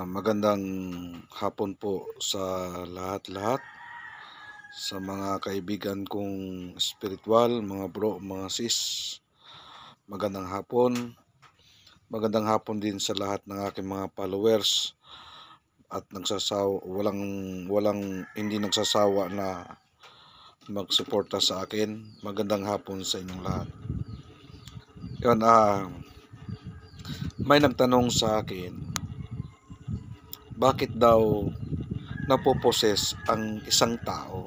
Magandang hapon po sa lahat-lahat, sa mga kaibigan kong espiritual, mga bro, mga sis. Magandang hapon. Magandang hapon din sa lahat ng aking mga followers at walang hindi nagsasawa na magsuporta sa akin. Magandang hapon sa inyong lahat. Yun, may nagtanong sa akin, bakit daw napoposes ang isang tao?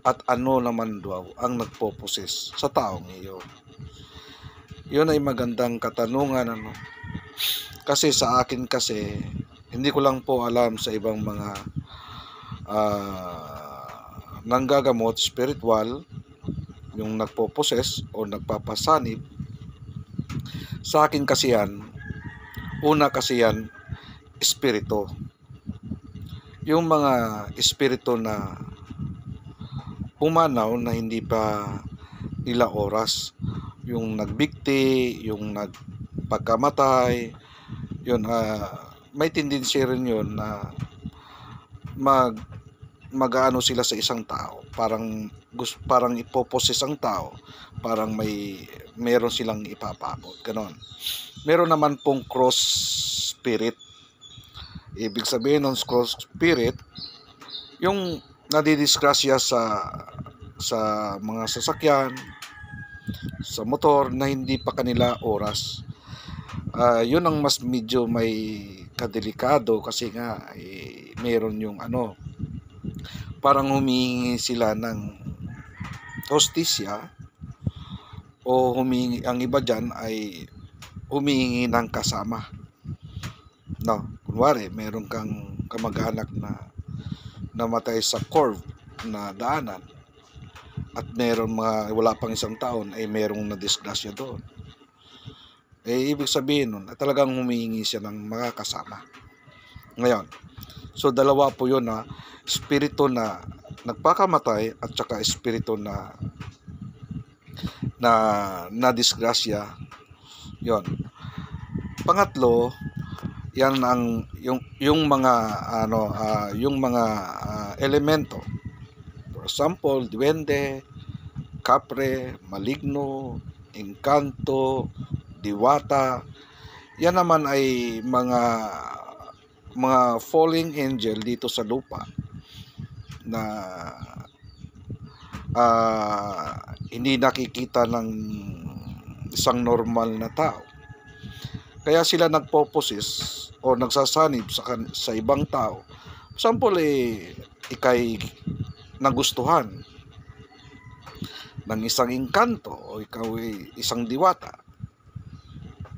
At ano naman daw ang nagpoposes sa taong iyon? Yun ay magandang katanungan, ano? Kasi sa akin kasi, hindi ko lang po alam sa ibang mga nanggagamot, spiritual, yung nagpoposes o nagpapasanib. Sa akin kasi yan, una kasi yan, espiritu. Yung mga espiritu na pumanaw na hindi pa nila oras, yung nagbikti, yung nagpagkamatay, yun, may tendency rin yun na mag-aano sila sa isang tao, parang ipoposes ang tao, parang meron silang ipapakot, ganon. Meron naman pong cross spirit. Ibig sabihin ng cross spirit, yung nadidisgrasya sa mga sasakyan, sa motor na hindi pa kanila oras. Yun ang mas medyo may kadelikado kasi nga meron yung parang humihingi sila ng hostisya, o ang iba dyan ay humihingi ng kasama. No, kunwari meron kang kamag-anak na namatay sa curve na daanan at meron wala pang isang taon ay merong nadisgrasya doon. Ibig sabihin nun, talagang humihingi siya ng makakasama. Ngayon, so dalawa po yun, espiritu na nagpakamatay at saka espiritu na disgrasya. Yon. Pangatlo, yan ang yung mga elemento. For example, duwende, kapre, maligno, engkanto, diwata. Yan naman ay mga falling angel dito sa lupa na hindi nakikita ng isang normal na tao. Kaya sila nagpoposes o nagsasanib sa ibang tao. Example, ikay nagustuhan ng isang engkanto o ikaw ay isang diwata.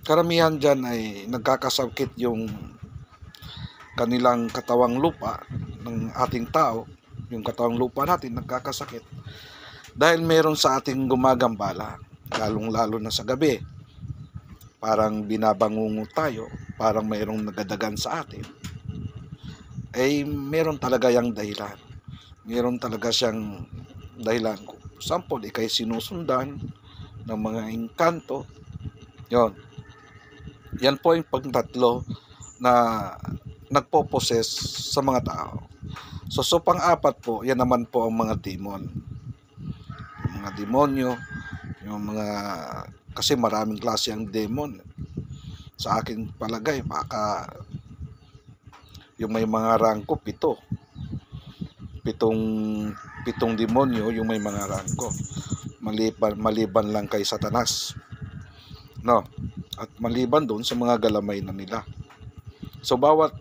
Karamihan dyan ay nagkakasakit yung kanilang katawang lupa ng ating tao. Yung katawang lupa natin nagkakasakit dahil meron sa ating gumagambala, lalong-lalo na sa gabi. Parang binabangungo tayo, parang mayroong nagadagan sa atin. Meron talaga yung dahilan. Meron talaga siyang dahilan. For example, ikay sinusundan ng mga engkanto. Yon. Yan po yung pagtatlo na nagpoposes sa mga tao. So pang-apat po, yan naman po ang mga demon. Yung mga demonyo, yung mga, kasi maraming klase ang demon. Sa akin palagay, baka yung may mga rangko, pitong demonyo yung may mga rangko, maliban lang kay Satanas, no? At maliban doon sa mga galamay na nila. So bawat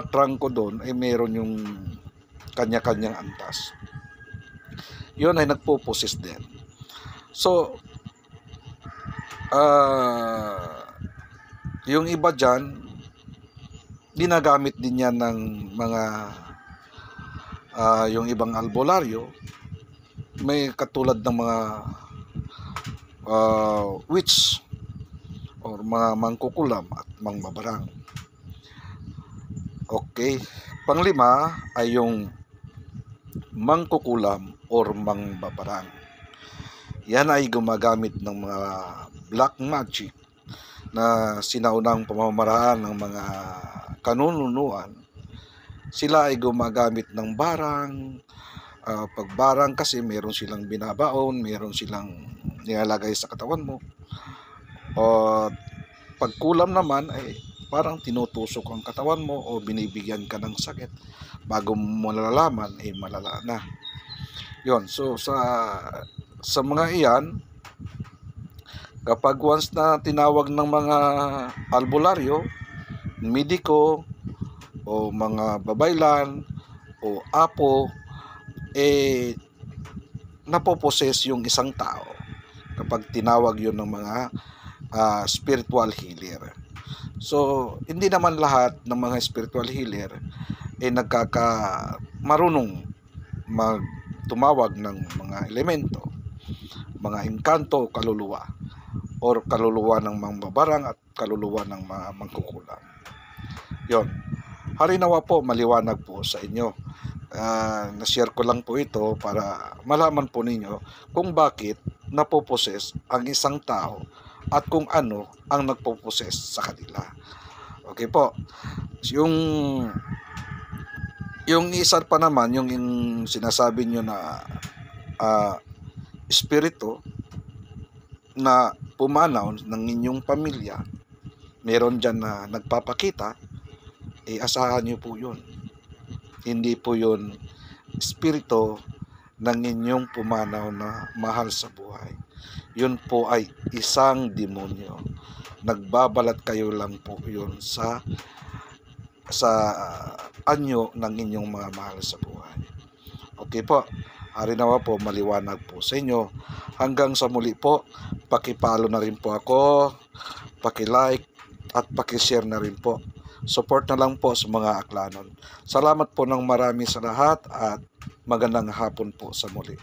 rangko doon ay meron yung kanya-kanyang antas. Yun ay nagpoposes din. So yung iba dyan, ginagamit din yan ng mga yung ibang albularyo, may katulad ng mga witch or mga mangkukulam at mangbabarang. Okay, panglima ay yung mangkukulam or mangbabarang. Yan ay gumagamit ng mga black magic na sinaunang pamamaraan ng mga kanununuan, sila ay gumagamit ng barang. Pag barang kasi meron silang binabaon, meron silang nilalagay sa katawan mo. O pag kulam naman ay parang tinutusok ang katawan mo o binibigyan ka ng sakit. Bago mo malalaman ay malala na. Yon. So sa mga iyan, kapag once na tinawag ng mga albularyo, mediko o mga babaylan o apo, napoposes yung isang tao kapag tinawag yun ng mga spiritual healer. So hindi naman lahat ng mga spiritual healer marunong tumawag ng mga elemento, mga engkanto, kaluluwa, or kaluluwa ng mga babarang at kaluluwa ng mga mangkukulam. Yon. Harinawa po, maliwanag po sa inyo. Na-share ko lang po ito para malaman po ninyo kung bakit napoposes ang isang tao at kung ano ang nagpoposes sa kanila. Okay po. Yung isa pa naman, yung sinasabi nyo na espiritu na pumanaw ng inyong pamilya, meron dyan na nagpapakita, asahan nyo po yun. Hindi po yun espiritu ng inyong pumanaw na mahal sa buhay. Yun po ay isang demonyo. Nagbabalat kayo lang po yun sa anyo ng inyong mga mahal sa buhay. Okay po. Harinawa po, maliwanag po sa inyo. Hanggang sa muli po, paki-follow na rin po ako, paki-like at paki-share na rin po. Support na lang po sa mga aklanon. Salamat po ng marami sa lahat at magandang hapon po sa muli.